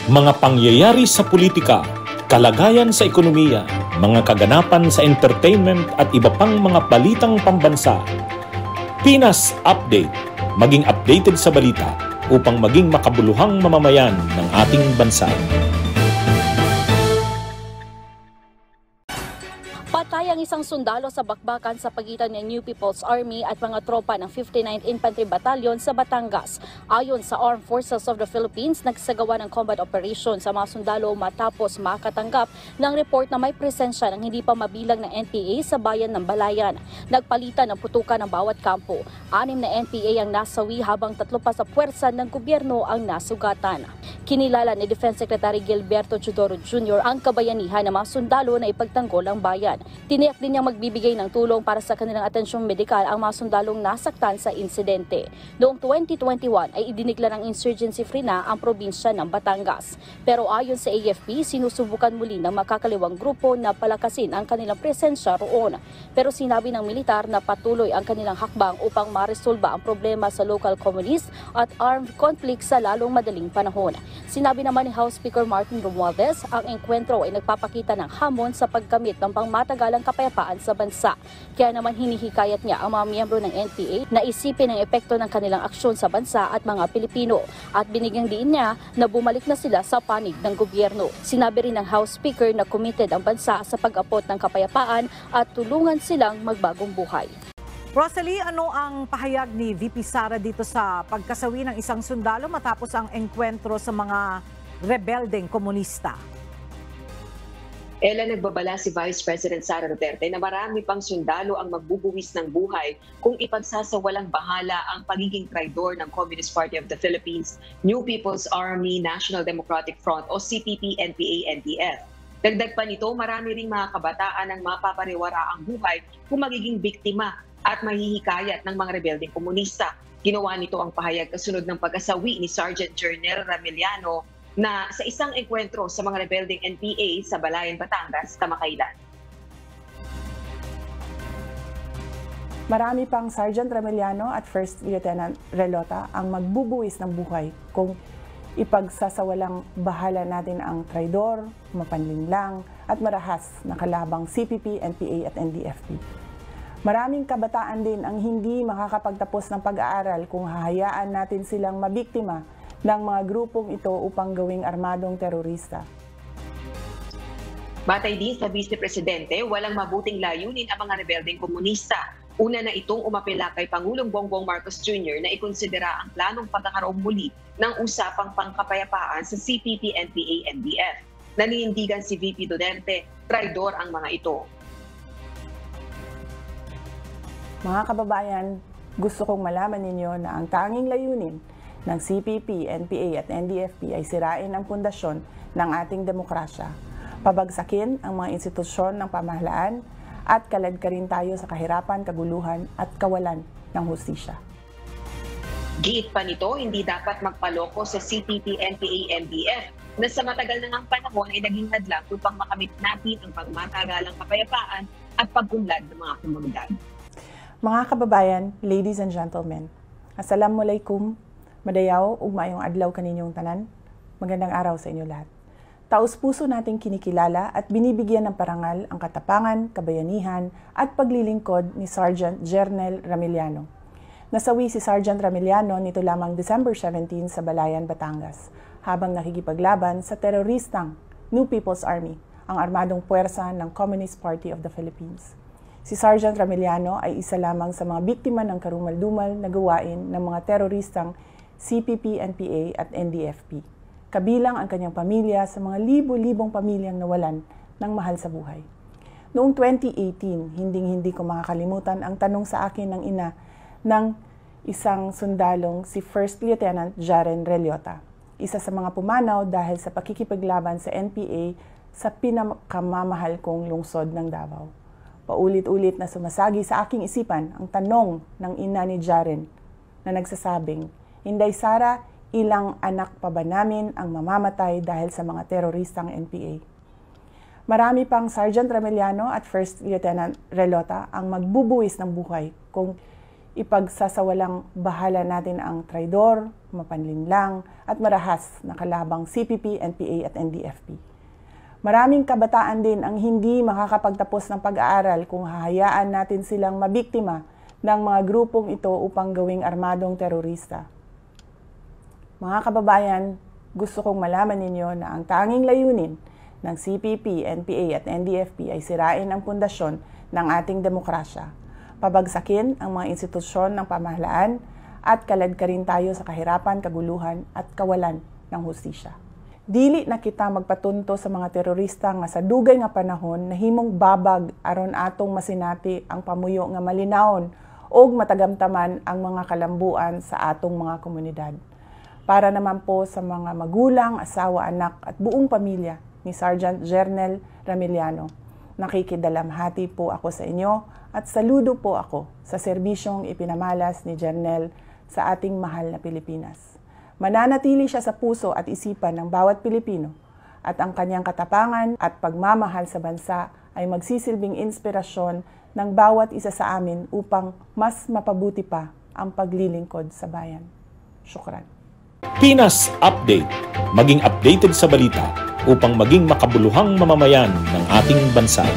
Mga pangyayari sa politika, kalagayan sa ekonomiya, mga kaganapan sa entertainment at iba pang mga balitang pambansa. Pinas Update, maging updated sa balita upang maging makabuluhang mamamayan ng ating bansa. Patay ang isang sundalo sa bakbakan sa pagitan ng New People's Army at mga tropa ng 59th Infantry Battalion sa Batangas. Ayon sa Armed Forces of the Philippines, nagsagawa ng combat operation sa mga sundalo matapos makatanggap ng report na may presensya ng hindi pa mabilang na NPA sa bayan ng Balayan. Nagpalitan ng putukan ng bawat kampo. 6 na NPA ang nasawi habang 3 pa sa puwersa ng gobyerno ang nasugatan. Kinilala ni Defense Secretary Gilberto Chodoro Jr. ang kabayanihan ng mga sundalo na ipagtanggol ang bayan. Tiniyak din niyang magbibigay ng tulong para sa kanilang atensyong medikal ang mga sundalong nasaktan sa insidente. Noong 2021 ay idineklara ng insurgency-free na ang probinsya ng Batangas. Pero ayon sa AFP, sinusubukan muli ng makakaliwang grupo na palakasin ang kanilang presensya roon. Pero sinabi ng militar na patuloy ang kanilang hakbang upang maresolba ang problema sa local communities at armed conflict sa lalong madaling panahon. Sinabi naman ni House Speaker Martin Romualdez, ang engkwentro ay nagpapakita ng hamon sa pagkamit ng pangmatagalang kapayapaan sa bansa. Kaya naman hinihikayat niya ang mga miyembro ng NPA na isipin ang epekto ng kanilang aksyon sa bansa at mga Pilipino. At binigyang diin niya na bumalik na sila sa panig ng gobyerno. Sinabi rin ng House Speaker na committed ang bansa sa pag-abot ng kapayapaan at tulungan silang magbagong buhay. Rosalie, ano ang pahayag ni VP Sara dito sa pagkasawi ng isang sundalo matapos ang engkwentro sa mga rebeldeng komunista? Ella, nagbabala si Vice President Sara Duterte na marami pang sundalo ang magbubuwis ng buhay kung ipagsasawalang bahala ang pagiging traidor ng Communist Party of the Philippines, New People's Army, National Democratic Front o CPP, NPA, NDF. Dagdag pa nito, marami ring mga kabataan ang mapapariwara ang buhay kung magiging biktima at mahihikayat ng mga rebeldeng komunista. Ginawa nito ang pahayag kasunod ng pagkasawi ni Sergeant Jernel Ramiliano na sa isang engkwentro sa mga rebeldeng NPA sa Balayan, Batangas, kamakailan. Marami pang Sergeant Ramiliano at First Lieutenant Relota ang magbubuwis ng buhay kung ipagsasawalang bahala natin ang traidor, mapanlinlang at marahas na kalabang CPP, NPA at NDFP. Maraming kabataan din ang hindi makakapagtapos ng pag-aaral kung hahayaan natin silang mabiktima ng mga grupong ito upang gawing armadong terorista. Batay din sa Vice Presidente, walang mabuting layunin ang mga rebeldeng komunista. Una na itong umapela kay Pangulong Bongbong Marcos Jr. na ikonsidera ang planong pagkakaroon muli ng usapang pangkapayapaan sa CPP, NPA, NDF. Naninindigan si VP Duterte, traidor ang mga ito. Mga kababayan, gusto kong malaman ninyo na ang tanging layunin ng CPP, NPA at NDFP ay sirain ang pundasyon ng ating demokrasya, pabagsakin ang mga institusyon ng pamahalaan at kaladkarin tayo sa kahirapan, kaguluhan at kawalan ng hustisya. Giit pa nito, hindi dapat magpaloko sa CPP, NPA, NDF na sa matagal na ngang panahon ay naging hadlang upang makamit natin ang pagmatagalang kapayapaan at pag-unlad ng mga komunidad. Mga kababayan, ladies and gentlemen, Assalamualaikum, madayaw ug maayong adlaw kaninyong tanan. Magandang araw sa inyo lahat. Taos-puso nating kinikilala at binibigyan ng parangal ang katapangan, kabayanihan at paglilingkod ni Sergeant Jernel Ramiliano. Nasawi si Sergeant Ramiliano nito lamang December 17 sa Balayan, Batangas, habang nakikipaglaban sa teroristang New People's Army, ang armadong puwersa ng Communist Party of the Philippines. Si Sergeant Ramiliano ay isa lamang sa mga biktima ng karumal-dumal na gawain ng mga teroristang CPP, NPA at NDFP. Kabilang ang kanyang pamilya sa mga libo-libong pamilyang nawalan ng mahal sa buhay. Noong 2018, hinding-hindi ko makakalimutan ang tanong sa akin ng ina ng isang sundalong si First Lieutenant Jaren Relota, isa sa mga pumanaw dahil sa pakikipaglaban sa NPA sa pinakamamahal kong lungsod ng Davao. Paulit-ulit na sumasagi sa aking isipan ang tanong ng ina ni Jaren na nagsasabing, "Inday Sara, ilang anak pa ba namin ang mamamatay dahil sa mga teroristang NPA?" Marami pang Sergeant Ramiliano at First Lieutenant Relota ang magbubuwis ng buhay kung ipagsasawalang bahala natin ang traidor, mapanlinlang at marahas na kalabang CPP, NPA at NDFP. Maraming kabataan din ang hindi makakapagtapos ng pag-aaral kung hahayaan natin silang mabiktima ng mga grupong ito upang gawing armadong terorista. Mga kababayan, gusto kong malaman ninyo na ang tanging layunin ng CPP, NPA at NDFP ay sirain ang pundasyon ng ating demokrasya, pabagsakin ang mga institusyon ng pamahalaan at kaladkarin tayo sa kahirapan, kaguluhan at kawalan ng hustisya. Dili na kita magpatunto sa mga terorista nga sa dugay nga panahon na himong babag aron atong masinati ang pamuyo nga malinawon o matagamtaman ang mga kalambuan sa atong mga komunidad. Para naman po sa mga magulang, asawa, anak at buong pamilya ni Sergeant Jernel Ramiliano, nakikidalamhati po ako sa inyo at saludo po ako sa serbisyong ipinamalas ni Jernel sa ating mahal na Pilipinas. Mananatili siya sa puso at isipan ng bawat Pilipino at ang kanyang katapangan at pagmamahal sa bansa ay magsisilbing inspirasyon ng bawat isa sa amin upang mas mapabuti pa ang paglilingkod sa bayan. Syukran. Pinas Update. Maging updated sa balita upang maging makabuluhang mamamayan ng ating bansa.